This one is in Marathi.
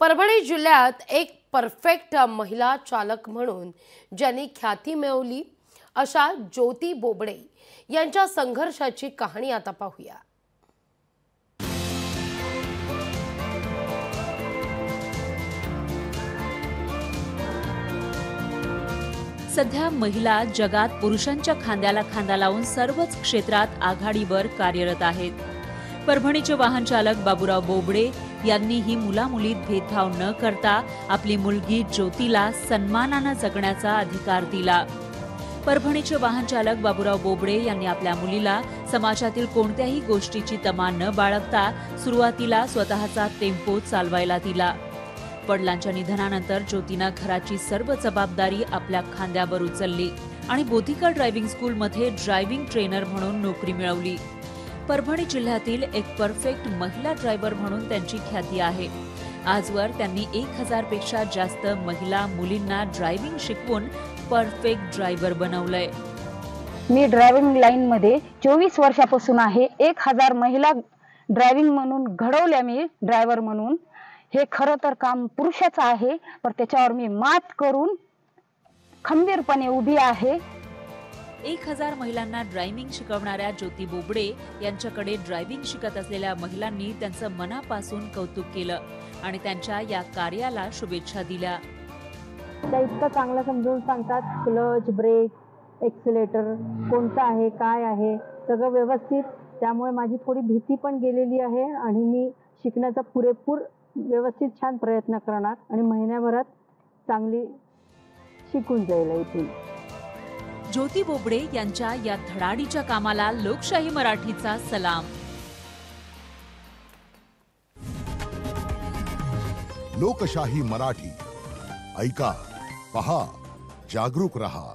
परभणी जिल्ह्यात एक परफेक्ट महिला चालक म्हणून ज्यांनी ख्याती मिळवली अशा ज्योती बोबडे यांच्या संघर्षाची कहाणी आता पाहूया। सध्या महिला जगात पुरुषांच्या खांद्याला खांदा लावून सर्वच क्षेत्रात आघाडीवर कार्यरत आहेत। परभणीचे वाहन चालक बाबूराव बोबडे यांनीही मुलामुलीत भेदभाव न करता आपली मुलगी ज्योतीला सन्मानाने जगण्याचा अधिकार दिला। परभणीचे वाहन चालक बाबूराव बोबडे यांनी आपल्या मुलीला समाजातील कोणत्याही गोष्टीची तमा न बाळगता सुरुवातीला स्वतःचा टेम्पो चालवायला दिला। वडिलांच्या निधनानंतर ज्योतीनं घराची सर्व जबाबदारी आपल्या खांद्यावर उचलली आणि बोधिका ड्रायव्हिंग स्कूलमध्ये ड्रायव्हिंग ट्रेनर म्हणून नोकरी मिळवली। परभणी जिल्ह्यातील एक परफेक्ट महिला ड्रायव्हर म्हणून त्यांची ख्याती आहे। आजवर त्यांनी 1000 पेक्षा जास्त महिला मुलींना ड्रायव्हिंग शिकवून परफेक्ट ड्रायव्हर बनवलंय। मी ड्रायव्हिंग लाईन मध्ये 24 वर्षापासून आहे। 1000 महिला ड्रायव्हिंग म्हणून घडवल्या मी ड्रायव्हर म्हणून। हे खरं तर काम पुरुषाचं आहे, पण त्याच्यावर मी मात करून खंबीरपणे उभी आहे। 1000 महिलांना ड्रायव्हिंग शिकवणाऱ्या ज्योती बोबडे यांच्याकडे ड्रायव्हिंग शिकत असलेल्या महिलांनी त्यांचं मनापासून कौतुक केलं आणि त्यांच्या या कार्याला शुभेच्छा दिल्या। त्या इतकं चांगलं समजून सांगतात, क्लच, ब्रेक, एक्सिलेटर कोणतं आहे, काय आहे, सगळं व्यवस्थित। त्यामुळे माझी थोडी भीती पण गेलेली आहे आणि मी शिकण्याचा पुरेपूर व्यवस्थित छान प्रयत्न करणार आणि महिन्याभरात चांगली शिकून जाईल इथून। ज्योती बोबडे यांच्या या धडाडीच्या कामाला लोकशाही मराठीचा सलाम। लोकशाही मराठी ऐका, पहा, जागरूक रहा।